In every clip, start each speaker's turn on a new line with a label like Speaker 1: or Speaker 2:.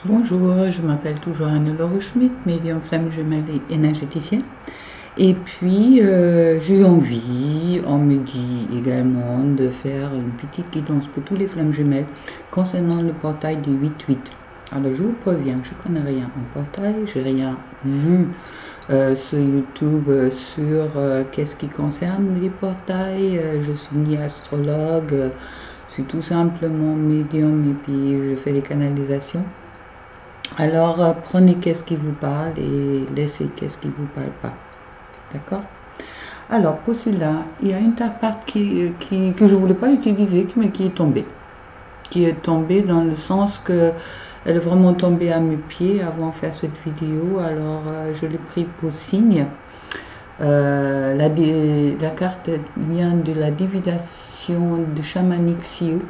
Speaker 1: Bonjour, je m'appelle toujours Anne-Laure Schmitt, médium flamme jumelle et énergéticienne. Et puis, j'ai envie, on me dit également, de faire une petite guidance pour tous les flammes jumelles concernant le portail du 8-8. Alors, je vous préviens, je ne connais rien en portail, j'ai rien vu sur YouTube sur qu'est-ce qui concerne les portails. Je suis ni astrologue, je suis tout simplement médium et puis je fais des canalisations. Alors, prenez qu'est-ce qui vous parle et laissez qu'est-ce qui vous parle pas. D'accord? Alors, pour celui-là, il y a une carte que je ne voulais pas utiliser, mais qui est tombée. Qui est tombée dans le sens que elle est vraiment tombée à mes pieds avant de faire cette vidéo. Alors, je l'ai pris pour signe. La carte vient de la divination de chamanique Sioux.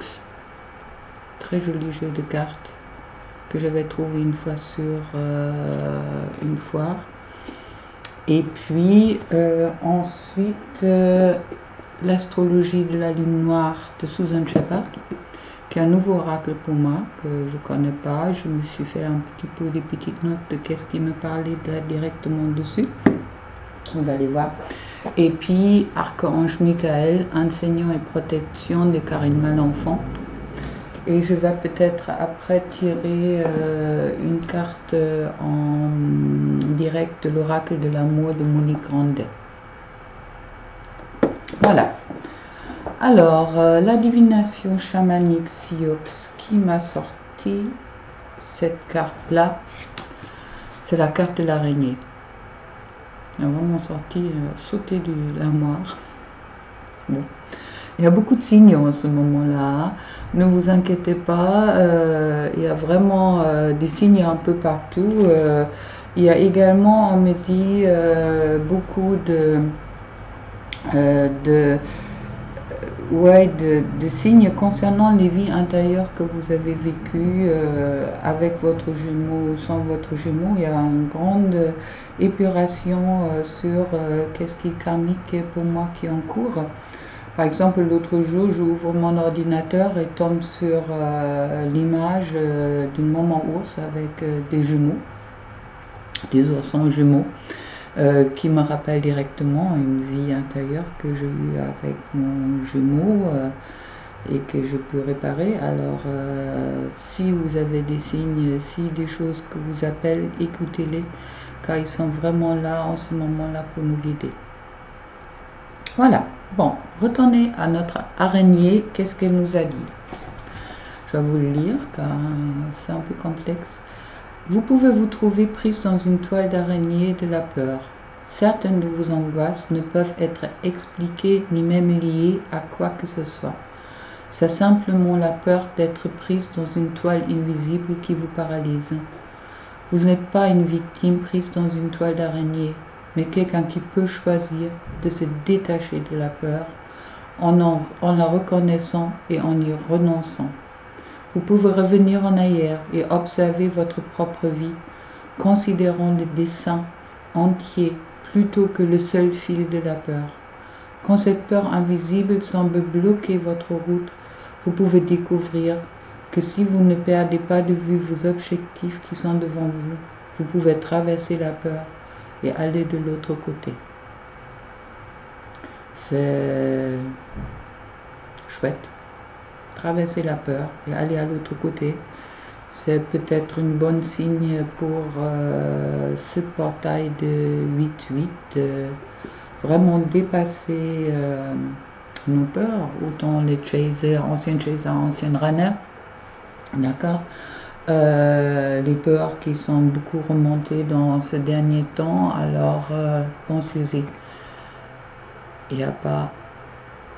Speaker 1: Très joli jeu de cartes que j'avais trouvé une fois sur une foire. Et puis ensuite l'astrologie de la lune noire de Susan Shepard, qui est un nouveau oracle pour moi que je connais pas. Je me suis fait un petit peu des petites notes de qu'est-ce qui me parlait là directement dessus. Vous allez voir. Et puis Archange Michael, enseignant et protection de Karine Malenfant. Et je vais peut-être après tirer une carte en direct de l'oracle de l'amour de Monique Grandet. Voilà. Alors, la divination chamanique Sioux qui m'a sorti cette carte-là, c'est la carte de l'araignée. Elle a vraiment sorti, sauté de l'armoire. Bon. Il y a beaucoup de signes en ce moment-là. Ne vous inquiétez pas, il y a vraiment des signes un peu partout. Il y a également, on me dit, beaucoup de signes concernant les vies intérieures que vous avez vécues avec votre jumeau ou sans votre jumeau. Il y a une grande épuration sur qu'est-ce qui est karmique pour moi qui est en cours. Par exemple, l'autre jour, j'ouvre mon ordinateur et tombe sur l'image d'une maman ours avec des jumeaux, des oursons jumeaux, qui me rappelle directement une vie intérieure que j'ai eue avec mon jumeau et que je peux réparer. Alors, si vous avez des signes, si des choses que vous appellent, écoutez-les, car ils sont vraiment là en ce moment-là pour nous guider. Voilà. Bon, retournez à notre araignée. Qu'est-ce qu'elle nous a dit? Je vais vous le lire car c'est un peu complexe. Vous pouvez vous trouver prise dans une toile d'araignée de la peur. Certaines de vos angoisses ne peuvent être expliquées ni même liées à quoi que ce soit. C'est simplement la peur d'être prise dans une toile invisible qui vous paralyse. Vous n'êtes pas une victime prise dans une toile d'araignée, mais quelqu'un qui peut choisir de se détacher de la peur en la reconnaissant et en y renonçant. Vous pouvez revenir en arrière et observer votre propre vie, considérant le dessin entier plutôt que le seul fil de la peur. Quand cette peur invisible semble bloquer votre route, vous pouvez découvrir que si vous ne perdez pas de vue vos objectifs qui sont devant vous, vous pouvez traverser la peur et aller de l'autre côté. C'est chouette. Traverser la peur et aller à l'autre côté, c'est peut-être une bonne signe pour ce portail de 8-8, vraiment dépasser nos peurs, autant les chasers, anciennes runners, d'accord, les peurs qui sont beaucoup remontées dans ces derniers temps. Alors pensez-y, il n'y a pas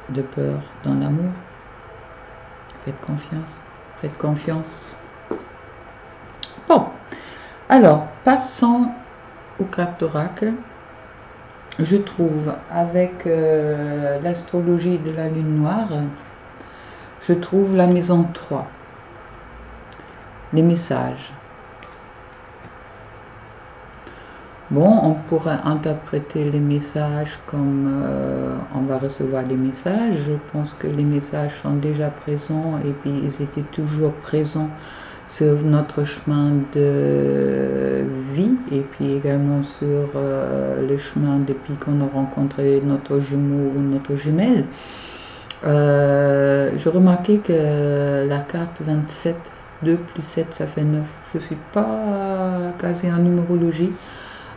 Speaker 1: de peur dans l'amour. Faites confiance. Bon, alors passons aux cartes d'oracle. Je trouve avec l'astrologie de la lune noire, je trouve la maison 3. Les messages. Bon, on pourrait interpréter les messages comme on va recevoir des messages. Je pense que les messages sont déjà présents et puis ils étaient toujours présents sur notre chemin de vie et puis également sur le chemin depuis qu'on a rencontré notre jumeau ou notre jumelle. Je remarquais que la carte 27, 2 plus 7, ça fait 9. Je ne suis pas casée en numérologie,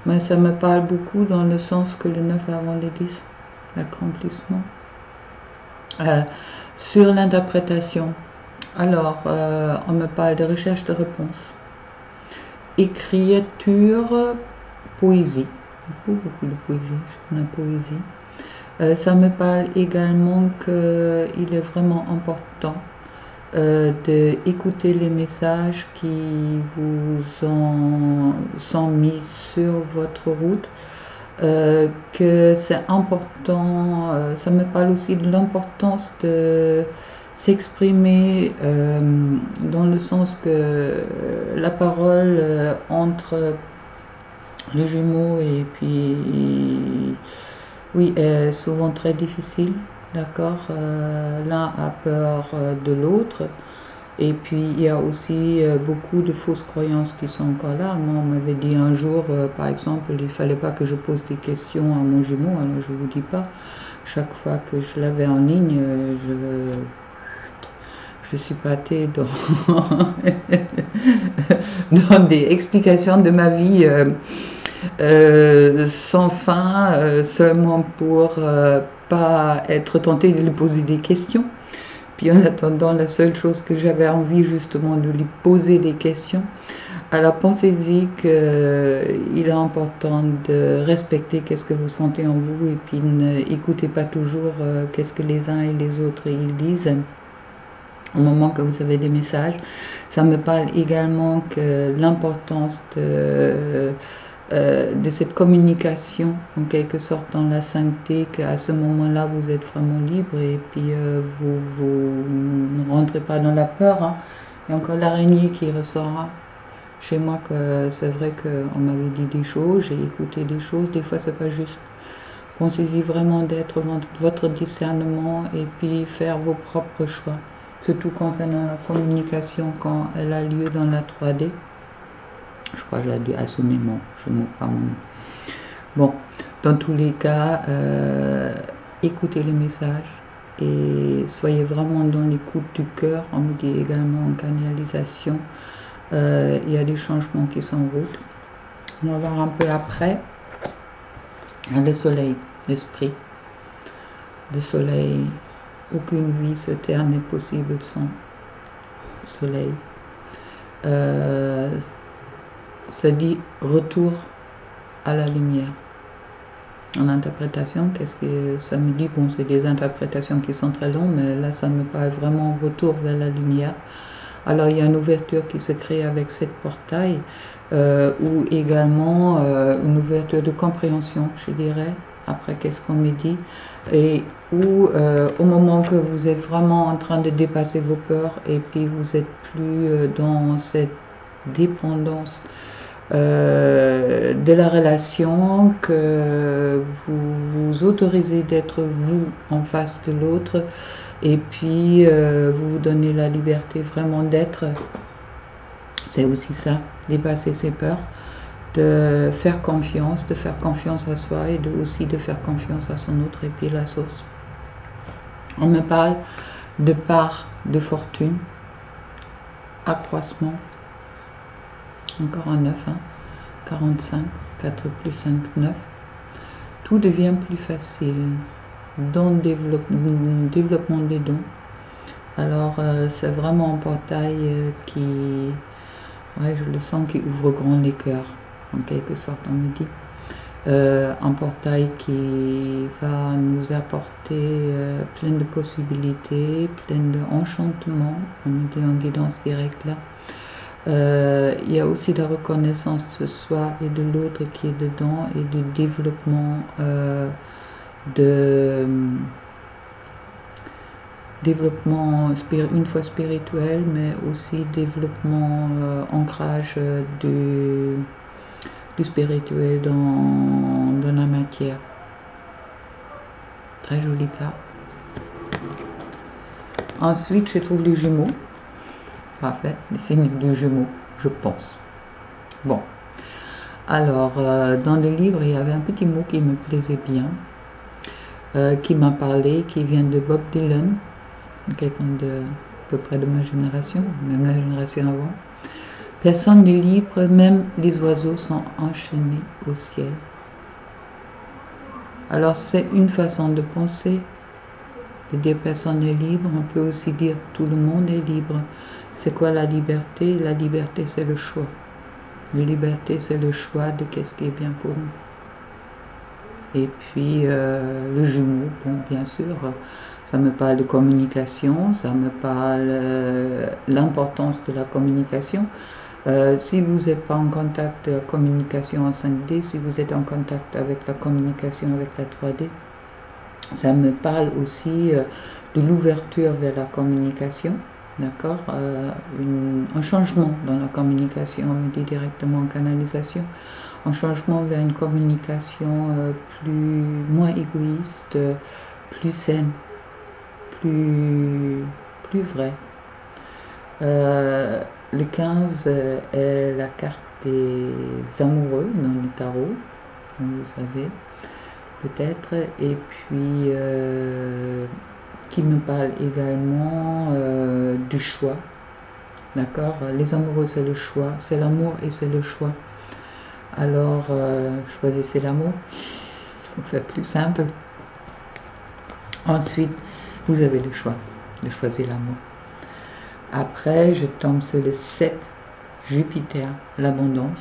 Speaker 1: mais ça me parle beaucoup dans le sens que le 9 avant les 10, l'accomplissement. Sur l'interprétation, alors on me parle de recherche de réponse, écriture, poésie, beaucoup de poésie, la poésie. Ça me parle également qu'il est vraiment important d'écouter les messages qui vous sont mis sur votre route, que c'est important, ça me parle aussi de l'importance de s'exprimer dans le sens que la parole entre les jumeaux et puis oui, est souvent très difficile, d'accord. L'un a peur de l'autre. Et puis, il y a aussi beaucoup de fausses croyances qui sont encore là. Moi, on m'avait dit un jour, par exemple, il ne fallait pas que je pose des questions à mon jumeau. Alors, je ne vous dis pas, chaque fois que je l'avais en ligne, je suis pâtée dans des explications de ma vie sans fin, seulement pour pas être tentée de lui poser des questions. Puis en attendant, la seule chose que j'avais envie justement de lui poser des questions. Alors pensez-y qu'il est important de respecter qu'est-ce que vous sentez en vous et puis n'écoutez pas toujours qu'est-ce que les uns et les autres ils disent au moment que vous avez des messages. Ça me parle également que l'importance de cette communication, en quelque sorte dans la 5D, qu'à ce moment-là, vous êtes vraiment libre et puis vous ne rentrez pas dans la peur. Hein. Il y a encore l'araignée qui ressort chez moi, que c'est vrai qu'on m'avait dit des choses, j'ai écouté des choses, des fois c'est pas juste. Pensez-y vraiment d'être votre discernement et puis faire vos propres choix, surtout concernant la communication quand elle a lieu dans la 3D. Je crois que j'ai dû assumer mon jumeau, pas mon nom. Bon, dans tous les cas, écoutez les messages et soyez vraiment dans l'écoute du cœur. On me dit également en canalisation, il y a des changements qui sont en route. On va voir un peu après le soleil, l'esprit. Le soleil, aucune vie sur terre n'est possible sans soleil. Ça dit retour à la lumière. En interprétation, qu'est-ce que ça me dit? Bon, c'est des interprétations qui sont très longues, mais là, ça me parle vraiment retour vers la lumière. Alors, il y a une ouverture qui se crée avec cette portail, ou également une ouverture de compréhension, je dirais, après qu'est-ce qu'on me dit, et où au moment que vous êtes vraiment en train de dépasser vos peurs, et puis vous êtes plus dans cette dépendance de la relation, que vous vous autorisez d'être vous en face de l'autre et puis vous vous donnez la liberté vraiment d'être. C'est aussi ça, dépasser ses peurs, de faire confiance à soi et aussi de faire confiance à son autre et puis la source. On me parle de part de fortune, accroissement, encore un 9, hein, 45, 4 plus 5, 9. Tout devient plus facile dans le développement des dons. Alors c'est vraiment un portail qui, ouais, je le sens, qui ouvre grand les cœurs, en quelque sorte, on me dit. Un portail qui va nous apporter plein de possibilités, plein d'enchantements, on me dit en guidance directe là. Il y a aussi la reconnaissance de soi et de l'autre qui est dedans et de développement une fois spirituel, mais aussi développement ancrage du spirituel dans la matière. Très joli cas. Ensuite, je trouve les jumeaux. Parfait, les signes du Gémeaux, je pense. Bon, alors, dans le livre, il y avait un petit mot qui me plaisait bien, qui m'a parlé, qui vient de Bob Dylan, quelqu'un de à peu près de ma génération, même la génération avant. Personne n'est libre, même les oiseaux sont enchaînés au ciel. Alors c'est une façon de penser, de dire personne n'est libre. On peut aussi dire tout le monde est libre. C'est quoi la liberté? La liberté, c'est le choix. La liberté, c'est le choix de qu'est-ce qui est bien pour nous. Et puis le jumeau, bon, bien sûr, ça me parle de communication, ça me parle l'importance de la communication. Si vous n'êtes pas en contact de la communication en 5D, si vous êtes en contact avec la communication avec la 3D, ça me parle aussi de l'ouverture vers la communication, d'accord, un changement dans la communication, on me dit directement en canalisation, un changement vers une communication moins égoïste, plus saine, plus vraie. Le 15 est la carte des amoureux dans le tarot, comme vous savez, peut-être, et puis qui me parle également du choix, d'accord. Les amoureux, c'est le choix, c'est l'amour et c'est le choix. Alors, choisissez l'amour, pour faire plus simple. Ensuite, vous avez le choix de choisir l'amour. Après, je tombe sur le 7, Jupiter, l'abondance.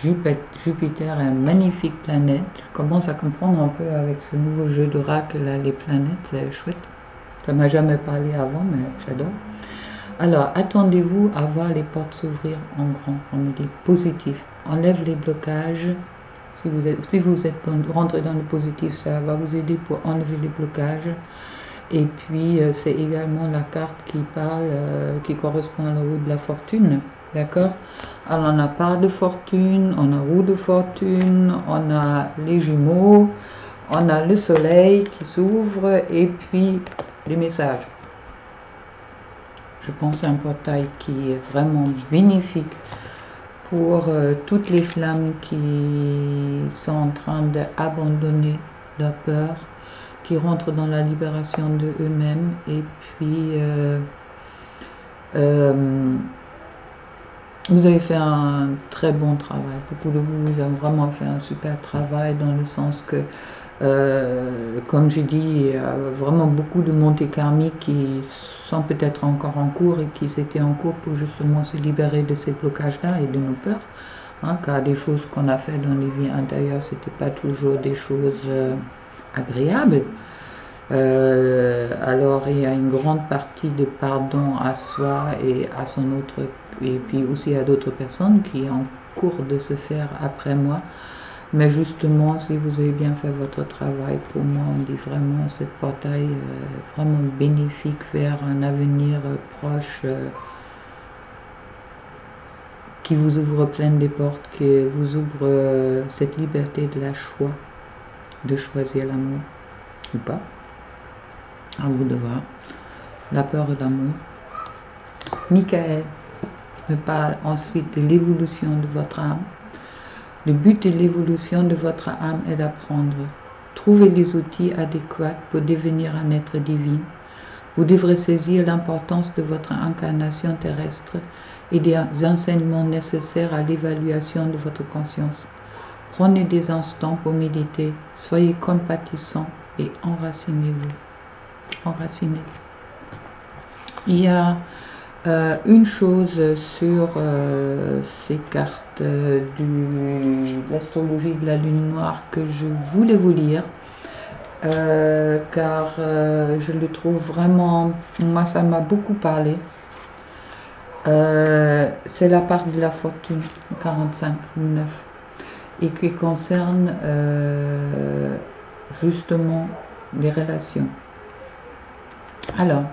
Speaker 1: Jupiter est une magnifique planète. Je commence à comprendre un peu avec ce nouveau jeu d'oracle, là, les planètes, c'est chouette. Ça m'a jamais parlé avant, mais j'adore. Alors, attendez-vous à voir les portes s'ouvrir en grand. On me dit positif. Enlève les blocages. Si vous êtes rentré dans le positif, ça va vous aider pour enlever les blocages. Et puis, c'est également la carte qui parle, qui correspond à la roue de la fortune. D'accord? Alors, on a part de fortune, on a roue de fortune, on a les jumeaux, on a le soleil qui s'ouvre et puis les messages. Je pense à un portail qui est vraiment bénéfique pour toutes les flammes qui sont en train d'abandonner leur peur, qui rentrent dans la libération de eux-mêmes. Et puis, vous avez fait un très bon travail. Beaucoup de vous avez vraiment fait un super travail dans le sens que, comme j'ai dit, il y a vraiment beaucoup de montées karmiques qui sont peut-être encore en cours et qui étaient en cours pour justement se libérer de ces blocages-là et de nos peurs. Hein, car des choses qu'on a fait dans les vies intérieures, c'était pas toujours des choses agréables. Alors il y a une grande partie de pardon à soi et à son autre, et puis aussi à d'autres personnes qui est en cours de se faire après moi. Mais justement, si vous avez bien fait votre travail, pour moi, on dit vraiment ce portail vraiment bénéfique vers un avenir proche qui vous ouvre plein de portes, qui vous ouvre cette liberté de la choix, de choisir l'amour ou pas. À vous de voir. La peur et l'amour. Michael me parle ensuite de l'évolution de votre âme. Le but de l'évolution de votre âme est d'apprendre. Trouvez les outils adéquats pour devenir un être divin. Vous devrez saisir l'importance de votre incarnation terrestre et des enseignements nécessaires à l'évaluation de votre conscience. Prenez des instants pour méditer. Soyez compatissant et enracinez-vous. Enraciné. Il y a une chose sur ces cartes de l'astrologie de la lune noire que je voulais vous lire car je le trouve vraiment, moi ça m'a beaucoup parlé. C'est la part de la fortune 45, 9 et qui concerne justement les relations. Alors,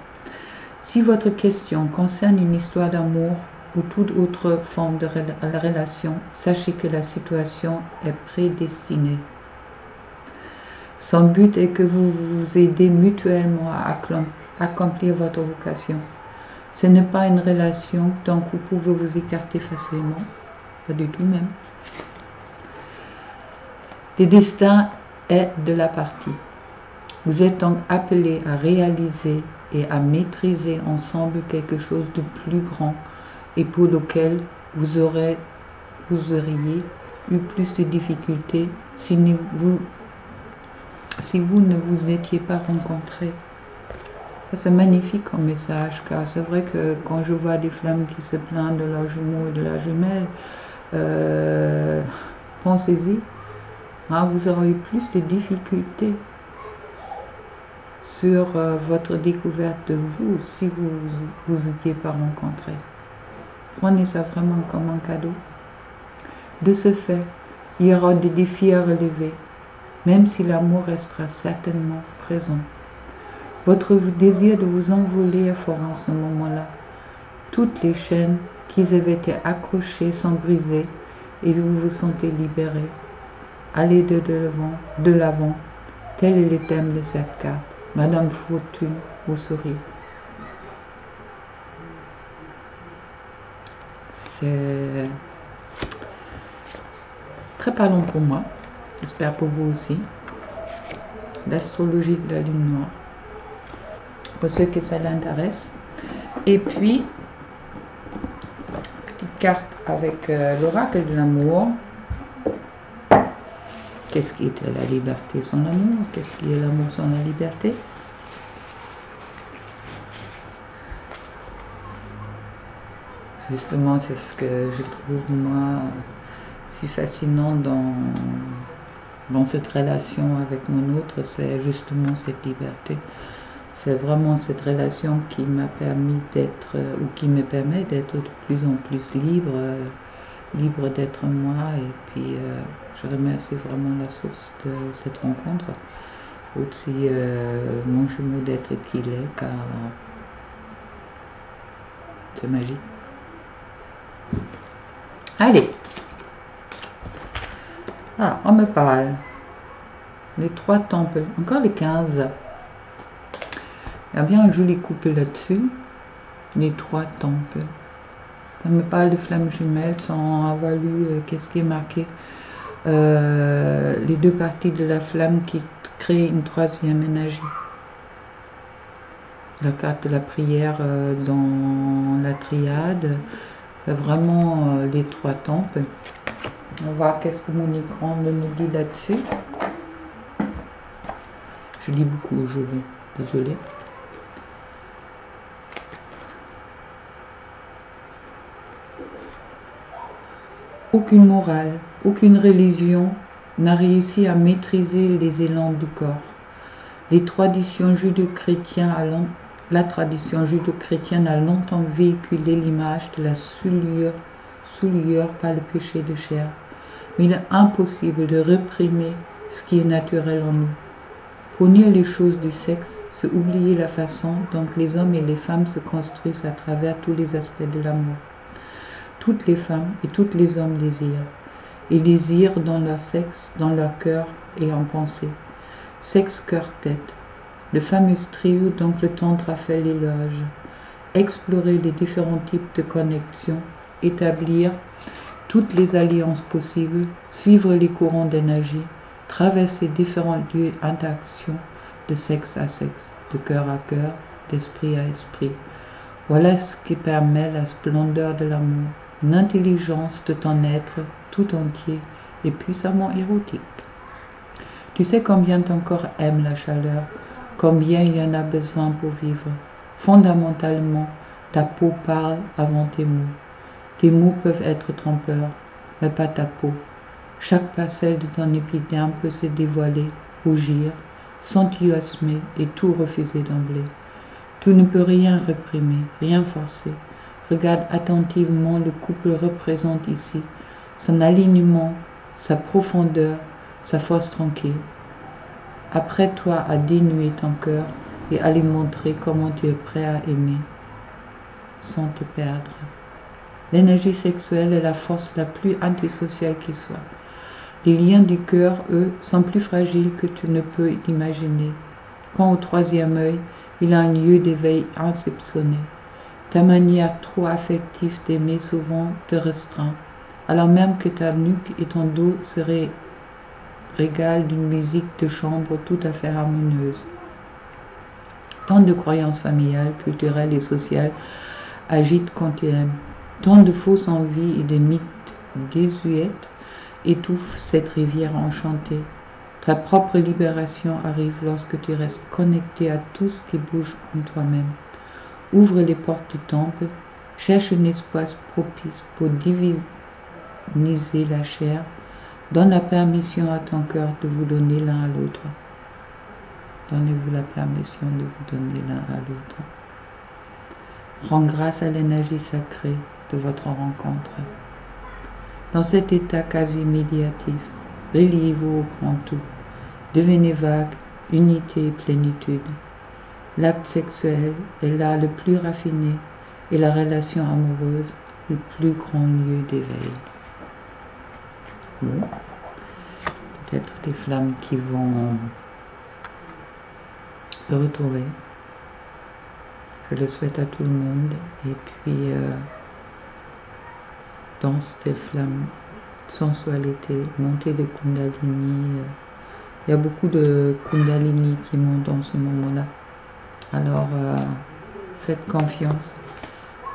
Speaker 1: si votre question concerne une histoire d'amour ou toute autre forme de relation, sachez que la situation est prédestinée. Son but est que vous vous aidez mutuellement à accomplir votre vocation. Ce n'est pas une relation dont vous pouvez vous écarter facilement, pas du tout même. Le destin est de la partie. Vous êtes donc appelés à réaliser et à maîtriser ensemble quelque chose de plus grand et pour lequel vous auriez eu plus de difficultés si vous ne vous étiez pas rencontrés. C'est magnifique comme message, car c'est vrai que quand je vois des flammes qui se plaignent de leur jumeau et de la jumelle, pensez-y, hein, vous aurez eu plus de difficultés sur votre découverte de vous si vous n'étiez pas rencontrés. Prenez ça vraiment comme un cadeau. De ce fait, il y aura des défis à relever, même si l'amour restera certainement présent. Votre désir de vous envoler est fort en ce moment-là. Toutes les chaînes qui avaient été accrochées sont brisées et vous vous sentez libéré. Allez de l'avant. Tel est le thème de cette carte. Madame Fortune vous sourit. C'est très parlant pour moi. J'espère pour vous aussi. L'astrologie de la lune noire. Pour ceux que ça l'intéresse. Et puis, petite carte avec l'oracle de l'amour. Qu'est-ce qui est la liberté sans l'amour? Qu'est-ce qui est l'amour sans la liberté? Justement, c'est ce que je trouve, moi, si fascinant dans cette relation avec mon autre, c'est justement cette liberté. C'est vraiment cette relation qui m'a permis d'être, ou qui me permet d'être de plus en plus libre d'être moi. Et puis, je remercie vraiment la source de cette rencontre. Aussi, mon jumeau d'être qu'il est, car c'est magique. Allez. Ah, on me parle. Les 3 temples. Encore les 15. Il y a bien un joli couple là-dessus. Les 3 temples. Ça me parle de flammes jumelles sans avoir lu qu'est-ce qui est marqué. Les 2 parties de la flamme qui créent une 3e énergie. La carte de la prière dans la triade. C'est vraiment les 3 temples. On va voir qu'est-ce que Monique Rand nous dit là-dessus. Je lis beaucoup aujourd'hui, désolée. Aucune morale, aucune religion n'a réussi à maîtriser les élans du corps. La tradition judéo-chrétienne a longtemps véhiculé l'image de la souillure par le péché de chair. Mais il est impossible de réprimer ce qui est naturel en nous. Prôner les choses du sexe, c'est oublier la façon dont les hommes et les femmes se construisent à travers tous les aspects de l'amour. Toutes les femmes et tous les hommes désirent. Ils désirent dans leur sexe, dans leur cœur et en pensée. Sexe, cœur, tête. Le fameux trio dont le tantra a fait l'éloge. Explorer les différents types de connexions, établir toutes les alliances possibles, suivre les courants d'énergie, traverser différents lieux d'interaction de sexe à sexe, de cœur à cœur, d'esprit à esprit. Voilà ce qui permet la splendeur de l'amour, une intelligence de ton être tout entier et puissamment érotique. Tu sais combien ton corps aime la chaleur, combien il y en a besoin pour vivre. Fondamentalement, ta peau parle avant tes mots. Tes mots peuvent être trompeurs, mais pas ta peau. Chaque parcelle de ton épiderme peut se dévoiler, rougir, s'enthousiasmer et tout refuser d'emblée. Tu ne peux rien réprimer, rien forcer. Regarde attentivement le couple représente ici, son alignement, sa profondeur, sa force tranquille. Apprête-toi à dénuer ton cœur et à lui montrer comment tu es prêt à aimer, sans te perdre. L'énergie sexuelle est la force la plus antisociale qui soit. Les liens du cœur, eux, sont plus fragiles que tu ne peux l'imaginer. Quand au 3e œil, il a un lieu d'éveil insoupçonné. Ta manière trop affective d'aimer souvent te restreint, alors même que ta nuque et ton dos se régalent d'une musique de chambre tout à fait harmonieuse. Tant de croyances familiales, culturelles et sociales agitent quand tu aimes. Tant de fausses envies et de mythes désuètes étouffent cette rivière enchantée. Ta propre libération arrive lorsque tu restes connecté à tout ce qui bouge en toi-même. Ouvre les portes du temple, cherche un espace propice pour diviniser la chair, donne la permission à ton cœur de vous donner l'un à l'autre. Donnez-vous la permission de vous donner l'un à l'autre. Rends grâce à l'énergie sacrée de votre rencontre. Dans cet état quasi médiatif, reliez-vous au grand tout. Devenez vague, unité et plénitude. L'acte sexuel est l'art le plus raffiné et la relation amoureuse le plus grand lieu d'éveil. Bon. Peut-être des flammes qui vont se retrouver. Je le souhaite à tout le monde. Et puis, danse des flammes, sensualité, montée de Kundalini. Il y a beaucoup de Kundalini qui montent en ce moment-là. Alors, faites confiance.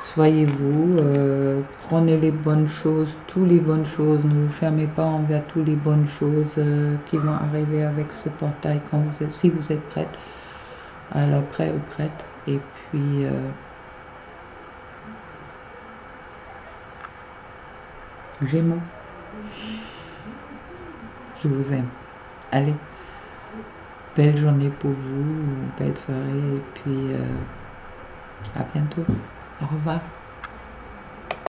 Speaker 1: Soyez-vous, prenez les bonnes choses, toutes les bonnes choses. Ne vous fermez pas envers toutes les bonnes choses qui vont arriver avec ce portail quand si vous êtes prête. Alors, prêt ou prête. Et puis, Gémeaux, je vous aime. Allez, belle journée pour vous, belle soirée, et puis à bientôt. Au revoir.